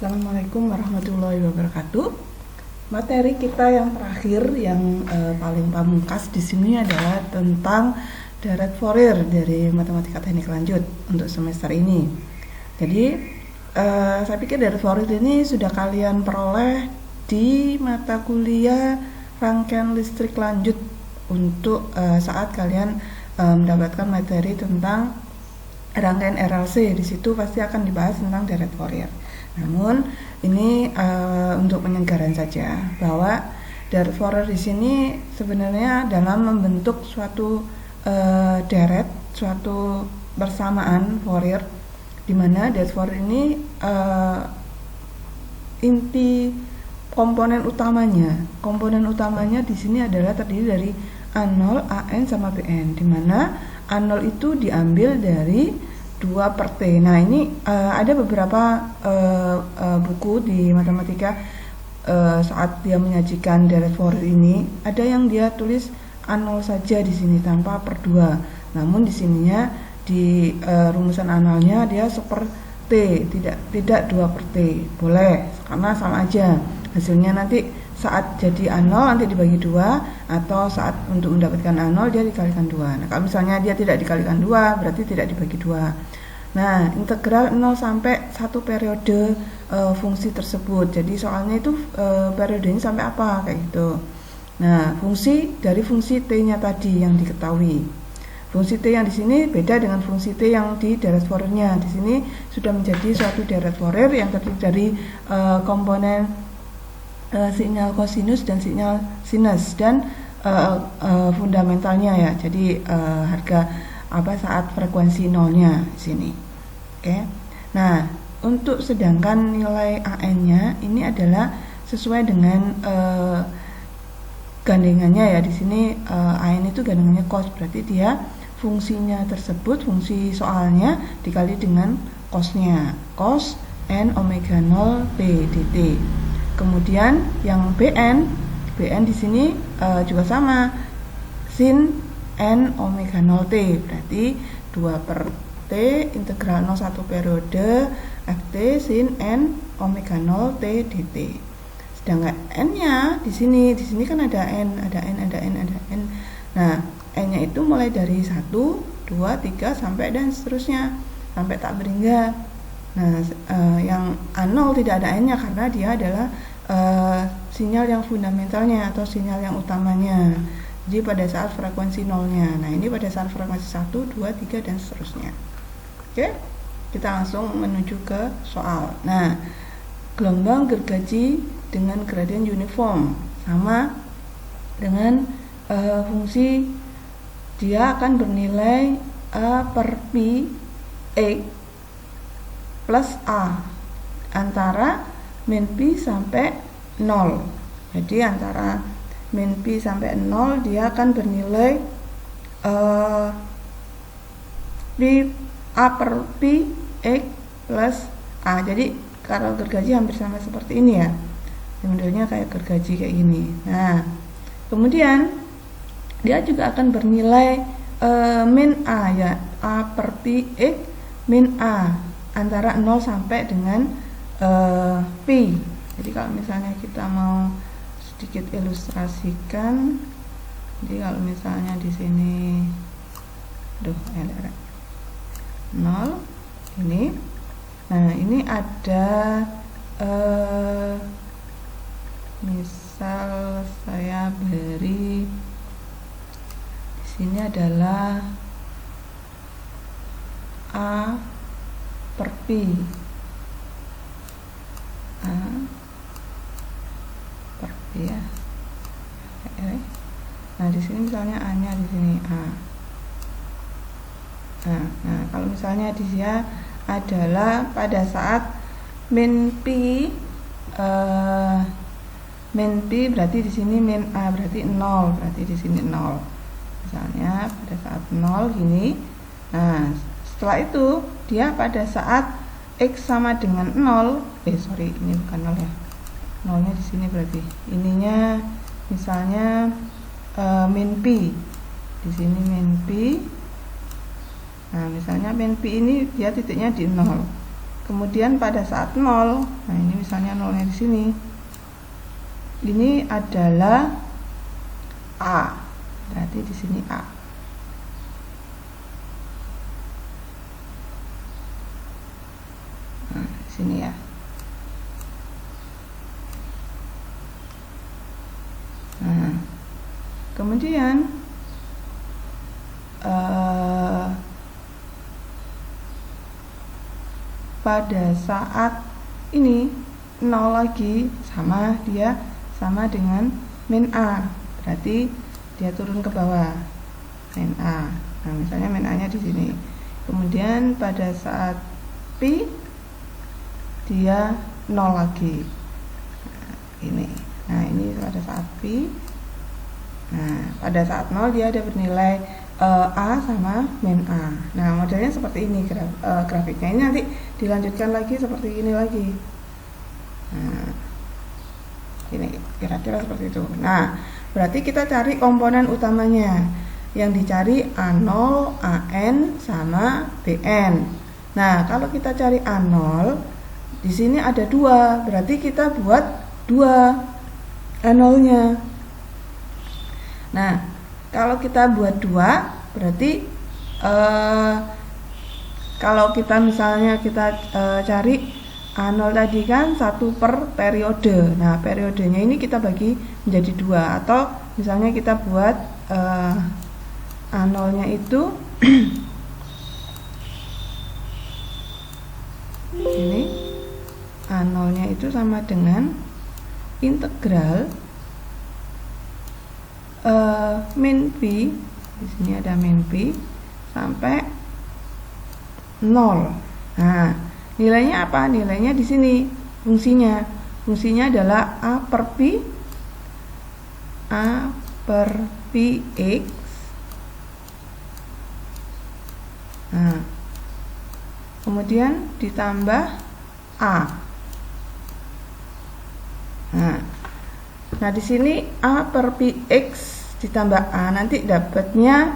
Assalamualaikum warahmatullahi wabarakatuh. Materi kita yang terakhir yang paling pamungkas di sini adalah tentang deret Fourier dari matematika teknik lanjut untuk semester ini. Jadi saya pikir deret Fourier ini sudah kalian peroleh di mata kuliah rangkaian listrik lanjut untuk saat kalian mendapatkan materi tentang rangkaian RLC. Di situ pasti akan dibahas tentang deret Fourier. Namun ini untuk penyegaran saja bahwa deret Fourier di sini sebenarnya dalam membentuk suatu deret, suatu persamaan Fourier, di mana deret Fourier ini inti komponen utamanya di sini adalah terdiri dari A0, AN sama BN, di mana A0 itu diambil dari 2/T. Nah, ini ada beberapa buku di matematika saat dia menyajikan deret Fourier ini, ada yang dia tulis A0 saja di sini tanpa per 2. Namun di sininya di rumusan A0-nya dia 1/T, tidak 2/T. Boleh, karena sama aja. Hasilnya nanti saat jadi A0 nanti dibagi 2, atau saat untuk mendapatkan A0 dia dikalikan 2. Nah, kalau misalnya dia tidak dikalikan 2 berarti tidak dibagi 2. Nah, integral 0 sampai 1 periode fungsi tersebut. Jadi soalnya itu periodenya sampai apa kayak gitu. Nah, fungsi dari fungsi T-nya tadi yang diketahui. Fungsi T yang di sini beda dengan fungsi T yang di deret Fourier-nya. Di sini sudah menjadi suatu deret Fourier yang terdiri dari komponen sinyal kosinus dan sinyal sinus dan fundamentalnya ya. Jadi harga saat frekuensi nolnya di sini. Oke. Nah, untuk sedangkan nilai AN-nya ini adalah sesuai dengan gandengannya ya. Di sini AN itu gandengannya cos, berarti dia fungsinya tersebut, fungsi soalnya dikali dengan cosnya. Cos n omega 0 p dt. Kemudian yang BN di sini juga sama, sin n omega 0 t, berarti 2/T integral 0 1 periode ft sin n omega 0 t dt. Sedangkan n-nya di sini kan ada n. Nah, n-nya itu mulai dari 1, 2, 3 sampai dan seterusnya sampai tak berhingga. Nah, yang A0 tidak ada n-nya karena dia adalah sinyal yang fundamentalnya atau sinyal yang utamanya. Jadi pada saat frekuensi nolnya. Nah, ini pada saat frekuensi 1, 2, 3 dan seterusnya. Oke, kita langsung menuju ke soal. Nah, gelombang gergaji dengan gradien uniform sama dengan fungsi dia akan bernilai A per Pi X plus A antara min Pi sampai 0. Jadi antara min Pi sampai 0 dia akan bernilai A per Pi X plus A. Jadi kalau gergaji hampir sama seperti ini ya, modelnya kayak gergaji kayak gini. Nah, kemudian dia juga akan bernilai min A ya, A per Pi X min A antara 0 sampai dengan Pi. Jadi kalau misalnya kita mau sedikit ilustrasikan, jadi kalau misalnya di sini 0 ini, nah ini ada misal saya beri di sini adalah A per Pi, A per Pi ya. Nah, di sini misalnya A-nya di sini A. Nah, kalau misalnya di sini adalah pada saat min Pi berarti di sini min A berarti 0, berarti di sini 0. Misalnya pada saat 0 gini. Nah, setelah itu dia pada saat X sama dengan 0, ini bukan 0 ya. 0-nya di sini berarti ininya misalnya min Pi. Di sini min Pi. Nah, misalnya min Pi ini dia titiknya di 0. Kemudian pada saat 0, nah ini misalnya nolnya di sini, ini adalah A, berarti di sini A. Nah, di sini ya. Nah, kemudian pada saat ini 0 lagi, sama dia sama dengan min A, berarti dia turun ke bawah, min A. Nah, misalnya min A nya di sini. Kemudian pada saat pi dia 0 lagi. Nah, ini pada saat pi. Nah, pada saat 0 dia ada bernilai A sama min A. Nah, modelnya seperti ini grafiknya. Ini nanti dilanjutkan lagi seperti ini lagi. Nah, ini kira-kira seperti itu. Nah, berarti kita cari komponen utamanya. Yang dicari A0, AN sama BN. Nah, kalau kita cari A0, di sini ada 2, berarti kita buat 2 A0-nya. Nah, kalau kita buat 2, berarti kalau kita misalnya kita cari A0 tadi kan 1 per periode. Nah, periodenya ini kita bagi menjadi 2, atau misalnya kita buat A0-nya itu ini A0-nya itu sama dengan integral min pi, di sini ada min pi sampai 0. Nah, nilainya apa? Nilainya di sini fungsinya. Fungsinya adalah A per pi x. Nah, kemudian ditambah A. Nah, di sini A per pi x ditambah A, nanti dapatnya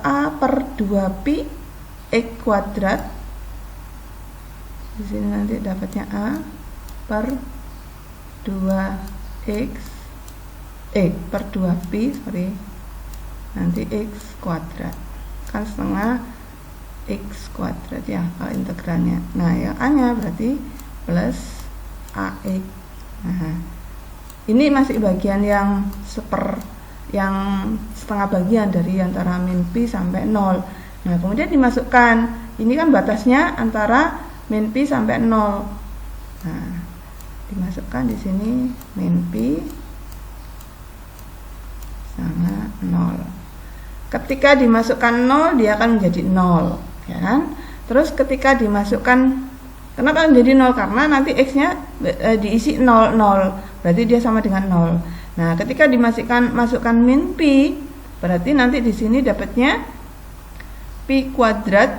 A per 2pi x kuadrat. Di sini nanti dapatnya A per 2x per 2pi, nanti x kuadrat, kan setengah x kuadrat ya kalau integralnya. Nah, yang A nya berarti plus AX. Nah, ini masih bagian yang setengah bagian dari antara min pi sampai 0. Nah, kemudian dimasukkan, ini kan batasnya antara min pi sampai 0. Nah, dimasukkan di sini min pi sama 0. Ketika dimasukkan 0, dia akan menjadi 0, ya kan? Terus ketika dimasukkan, kenapa menjadi 0? Karena nanti x-nya diisi 0, 0. Berarti dia sama dengan 0. Nah, ketika masukkan min pi, berarti nanti di sini dapatnya pi kuadrat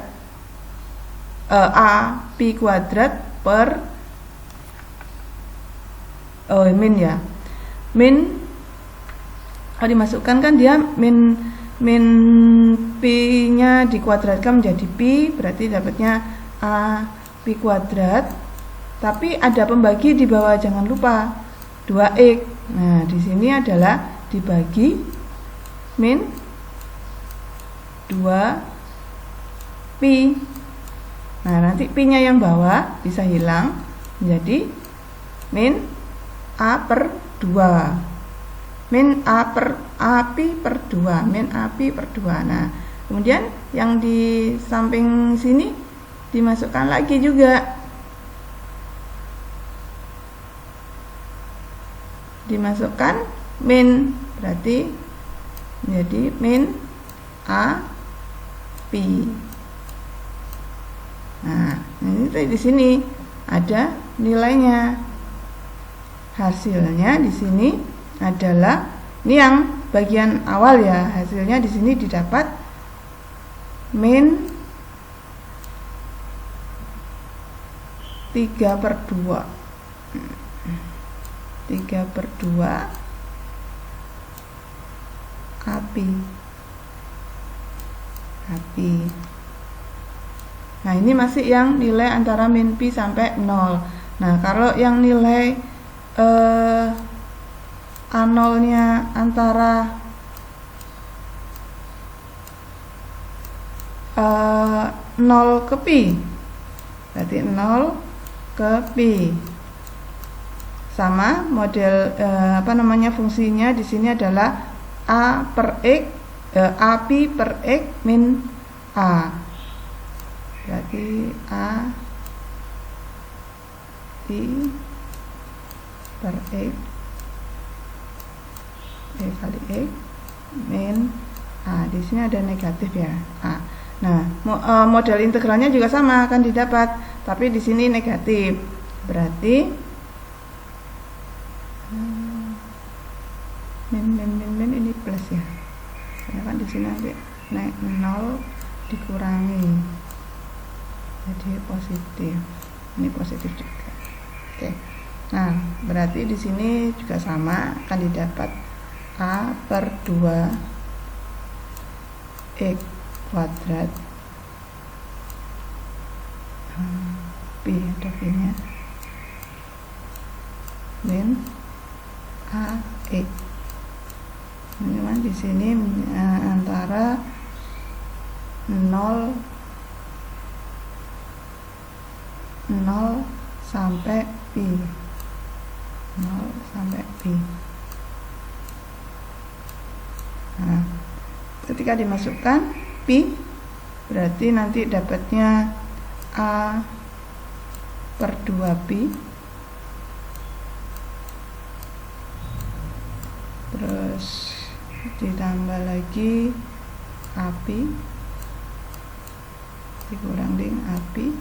A pi kuadrat per min ya. Min kalau dimasukkan kan dia min pi-nya dikuadratkan menjadi pi, berarti dapatnya A pi kuadrat. Tapi ada pembagi di bawah, jangan lupa 2x. Nah, di sini adalah dibagi min 2pi. Nah, nanti pi-nya yang bawah bisa hilang menjadi min A per 2. Min A pi per 2, min A pi per 2. Nah, kemudian yang di samping sini dimasukkan lagi juga. Dimasukkan min, berarti menjadi min A pi. Nah, ini di sini ada nilainya. Hasilnya di sini adalah, ini yang bagian awal ya, hasilnya di sini didapat min 3/2. 3/2 api. Nah, ini masih yang nilai antara min pi sampai 0. Nah, kalau yang nilai A0-nya antara 0 ke pi, berarti 0 ke pi. Sama model fungsinya di sini adalah a per x, a pi per x min a. Berarti a pi per x kali x min a. Di sini ada negatif ya, a. Nah, model integralnya juga sama akan didapat, tapi di sini negatif. Berarti min ini plus ya. Karena kan di sini nanti naik 0 dikurangi. Jadi positif. Ini positif juga. Oke. Nah, berarti di sini juga sama akan didapat a per 2 x kuadrat pi, ada pi nya, min a x. Memang di sini antara 0 sampai pi. 0 sampai pi. Nah, ketika dimasukkan pi, berarti nanti dapatnya a per 2 pi, terus ditambah lagi api dikurang dengan api,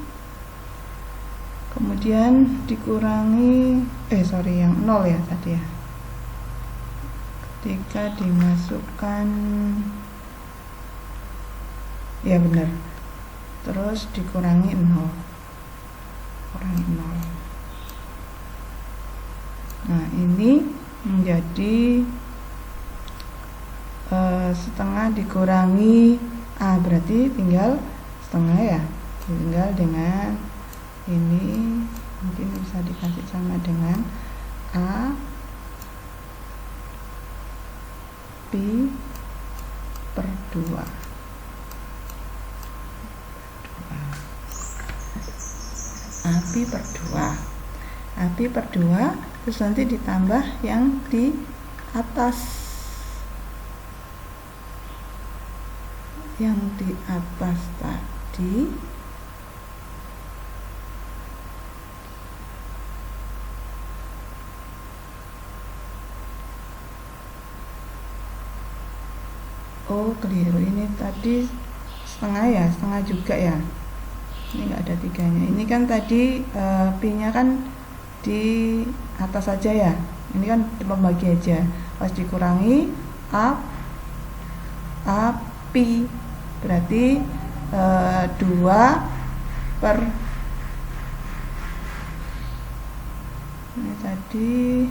kemudian dikurangi yang 0 ya tadi ya, ketika dimasukkan ya benar, terus dikurangi 0, kurangi 0. Nah, ini menjadi setengah dikurangi a, berarti tinggal setengah ya, tinggal dengan ini mungkin bisa dikasih sama dengan a pi per 2. Api per 2. Api per 2, terus nanti ditambah yang di atas. Yang di atas tadi keliru, ini tadi setengah ya, setengah juga ya, ini enggak ada 3-nya. Ini kan tadi pi nya kan di atas saja ya, ini kan pembagi aja, pas dikurangi a pi, berarti 2 per ini tadi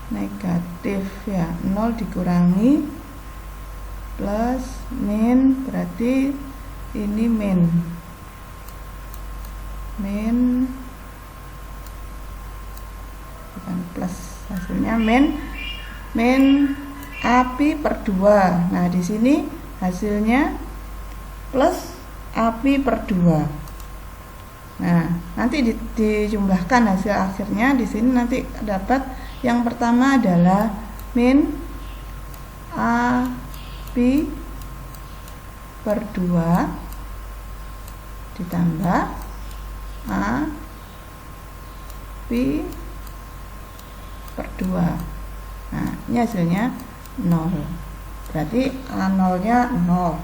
negatif ya, 0 dikurangi plus min, berarti ini min bukan plus, hasilnya min api per 2. Nah, di sini hasilnya plus api per 2. Nah, nanti dijumlahkan hasil akhirnya di sini nanti dapat yang pertama adalah min api per 2 ditambah api per 2. Nah, ini hasilnya 0. Berarti A0-nya 0.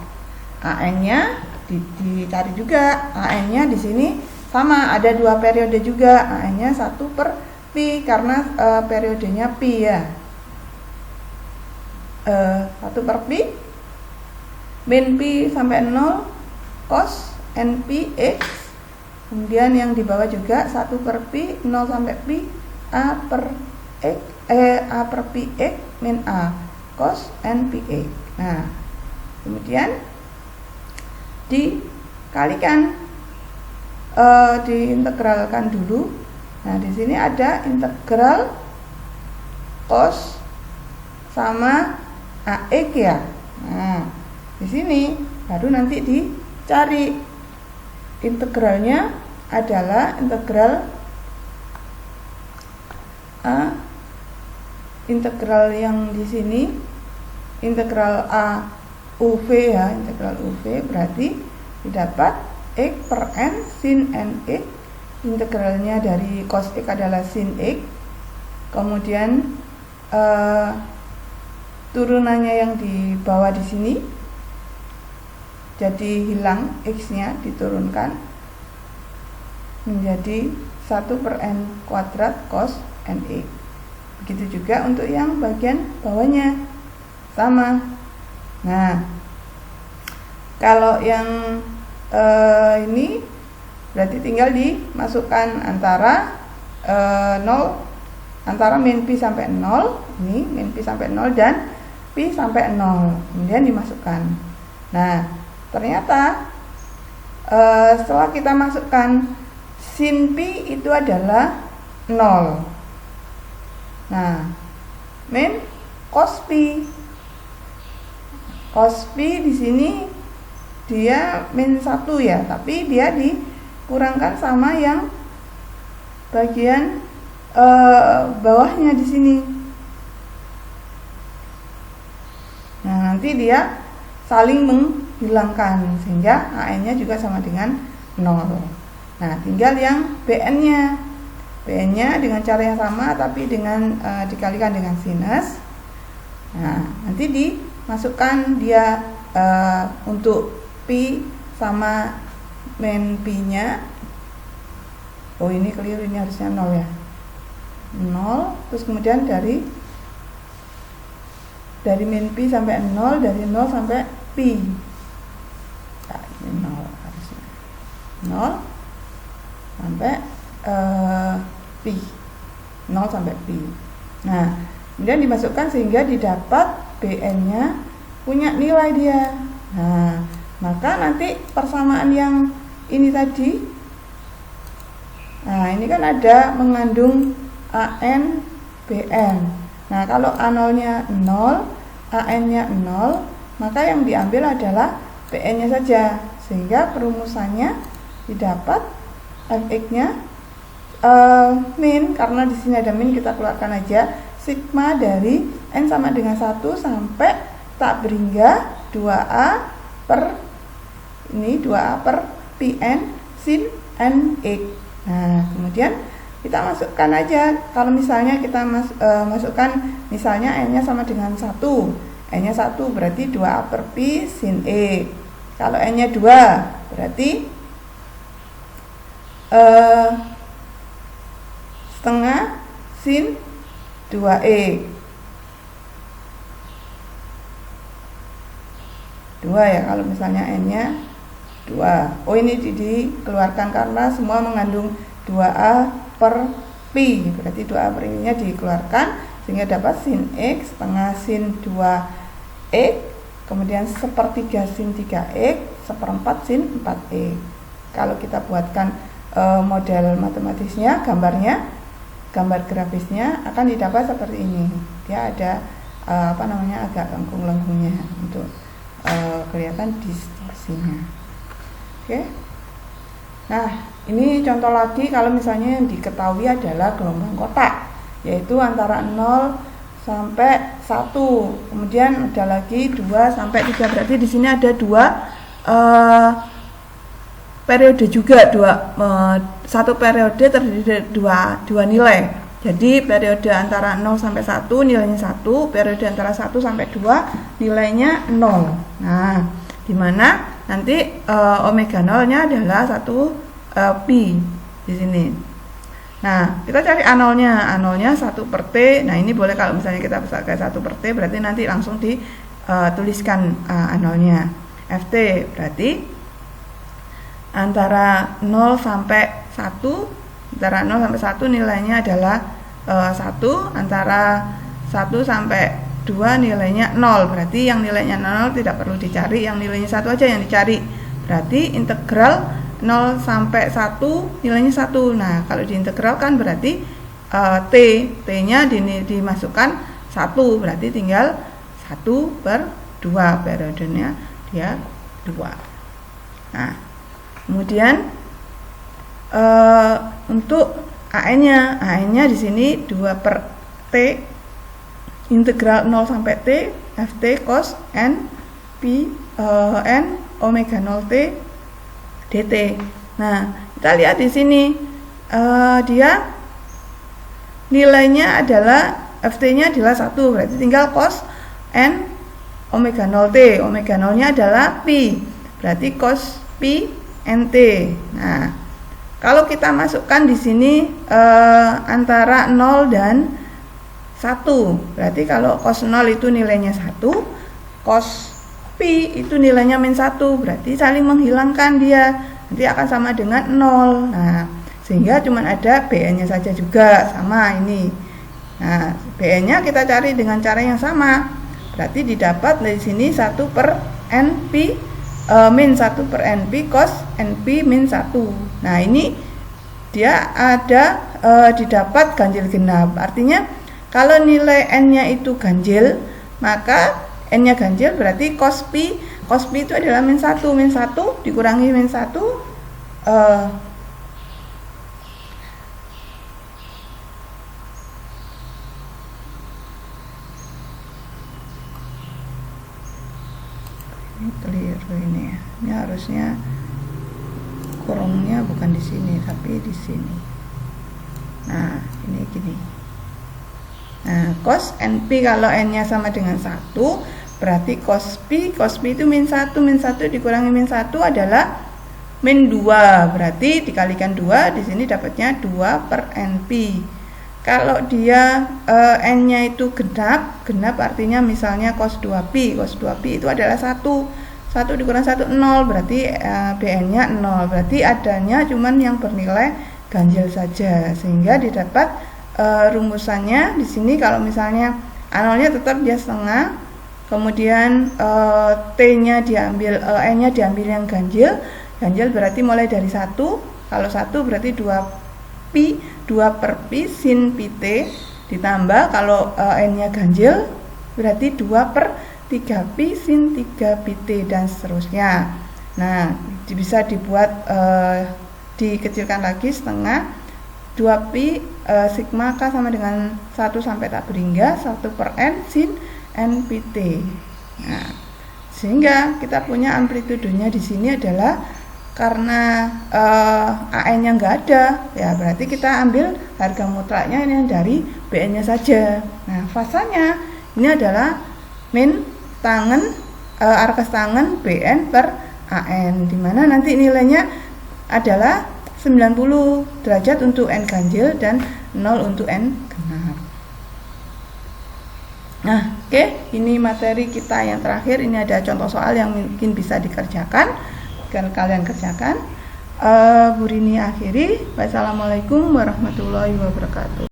AN-nya dicari juga. AN-nya di sini sama, ada 2 periode juga. AN-nya 1 per pi karena periodenya pi ya. 1 per pi min pi sampai 0 cos NP X. Kemudian yang di bawah juga 1 per pi 0 sampai pi A per X, A per pi X min A cos NP X. Nah, kemudian dikalikan, diintegralkan dulu. Nah, di sini ada integral cos sama AX ya. Nah, di sini baru nanti dicari integralnya adalah integral yang di sini integral A UV ya, integral UV berarti didapat X per N sin NX. Integralnya dari cos X adalah sin X. Kemudian turunannya yang di bawah di sini jadi hilang, X-nya diturunkan menjadi 1 per N kuadrat cos NX. Begitu juga untuk yang bagian bawahnya sama. Nah, kalau yang ini berarti tinggal dimasukkan antara 0, antara min pi sampai 0, ini min pi sampai 0 dan pi sampai 0, kemudian dimasukkan. Nah, ternyata setelah kita masukkan sin pi itu adalah 0. Nah, min cos pi. Cos pi di sini dia min 1 ya, tapi dia dikurangkan sama yang bagian bawahnya di sini. Nah, nanti dia saling menghilangkan sehingga AN-nya juga sama dengan 0. Nah, tinggal yang BN-nya. BN-nya dengan cara yang sama tapi dengan dikalikan dengan sinus. Nah, nanti dimasukkan dia untuk pi sama min pi-nya. Oh, ini keliru, ini harusnya 0 ya. 0, terus kemudian dari min pi sampai 0, dari 0 sampai pi. Nah, ini 0 harusnya. 0 sampai pi. 0 sampai pi. Nah, kemudian dimasukkan sehingga didapat BN-nya punya nilai dia. Nah, maka nanti persamaan yang ini tadi, nah ini kan ada mengandung AN BN. Nah, kalau A0-nya 0, AN-nya 0, maka yang diambil adalah BN-nya saja, sehingga perumusannya didapat Fx-nya min, karena di sini ada min, kita keluarkan aja sigma dari n sama dengan 1 sampai tak berhingga 2a per ini 2a per pn sin nx. Nah, kemudian kita masukkan aja. Kalau misalnya kita masukkan misalnya n-nya sama dengan 1, n-nya 1 berarti 2a per pi sin e. Kalau n-nya 2 berarti setengah sin 2e. 2 ya kalau misalnya n-nya 2. Oh, ini dikeluarkan karena semua mengandung 2a per pi, berarti 2a per pi-nya dikeluarkan sehingga dapat sin x setengah sin 2x, kemudian sepertiga sin 3x, seperempat sin 4x. Kalau kita buatkan model matematisnya, gambar grafisnya akan didapat seperti ini. Dia ada agak lengkung-lengkungnya untuk kelihatan distorsinya. Oke. Nah, ini contoh lagi kalau misalnya yang diketahui adalah gelombang kotak, yaitu antara 0 sampai 1. Kemudian ada lagi 2 sampai 3. Berarti di sini ada 2 periode juga, satu periode terdiri dari dua nilai. Jadi periode antara 0 sampai 1 nilainya 1, periode antara 1 sampai 2 nilainya 0. Nah, dimana nanti omega 0-nya adalah 1 pi di sini. Nah, kita cari A0-nya. A0-nya 1 per T. Nah, ini boleh kalau misalnya kita pakai 1 per T, berarti nanti langsung dituliskan A0-nya. Ft berarti antara 0 sampai 1, antara 0 sampai 1 nilainya adalah 1, antara 1 sampai 2 nilainya 0. Berarti yang nilainya 0 tidak perlu dicari, yang nilainya 1 aja yang dicari. berarti integral 0 sampai 1 nilainya 1. Nah, kalau diintegralkan berarti T-nya dimasukkan 1, berarti tinggal 1/2, periodenya dia 2. Nah, kemudian untuk AN-nya di sini 2/T integral 0 sampai T Ft cos n pi n omega 0 T dt. Nah, kita lihat di sini dia nilainya adalah Ft-nya adalah 1, berarti tinggal cos n omega 0 T. Omega 0-nya adalah pi, berarti cos pi nt. Nah, kalau kita masukkan di sini antara 0 dan 1, berarti kalau cos 0 itu nilainya 1, cos pi itu nilainya -1, berarti saling menghilangkan dia, nanti akan sama dengan 0. Nah, sehingga cuma ada Bn-nya saja juga, sama ini. Nah, Bn-nya kita cari dengan cara yang sama, berarti didapat dari sini 1/np -1/np cos np -1. Nah, ini dia ada didapat ganjil genap, artinya kalau nilai n-nya itu ganjil, maka n-nya ganjil berarti cos pi itu adalah -1 dikurangi -1 ini keliru ini ya. Ini harusnya kurungnya bukan di sini tapi di sini. Nah, ini gini. Nah, cos np kalau n-nya sama dengan 1, berarti cos pi itu -1 dikurangi -1 adalah -2, berarti dikalikan 2, di sini dapatnya 2/np. Kalau dia n-nya itu genap artinya misalnya cos 2pi itu adalah 1 dikurang 1 0, berarti Bn-nya 0, berarti adanya cuman yang bernilai ganjil saja, sehingga didapat rumusannya di sini. Kalau misalnya A0-nya tetap dia setengah, kemudian T-nya diambil, N-nya diambil yang ganjil berarti mulai dari 1, kalau 1 berarti 2/pi sin pi T, ditambah kalau N-nya ganjil berarti 2/3pi sin 3pi T, dan seterusnya. Nah, bisa dibuat dikecilkan lagi setengah, 2pi sigma K sama dengan 1 sampai tak berhingga 1/n sin n pi T. Nah, sehingga kita punya amplitudenya di sini adalah karena AN-nya nggak ada, ya berarti kita ambil harga mutlaknya ini dari BN-nya saja. Nah, fasanya ini adalah min tangen arkas tangen BN per AN, dimana nanti nilainya adalah 90 derajat untuk N ganjil dan 0 untuk N genap. Nah, oke, ini materi kita yang terakhir. Ini ada contoh soal yang mungkin bisa dikerjakan, kalian kerjakan. Bu Rini akhiri. Wassalamualaikum warahmatullahi wabarakatuh.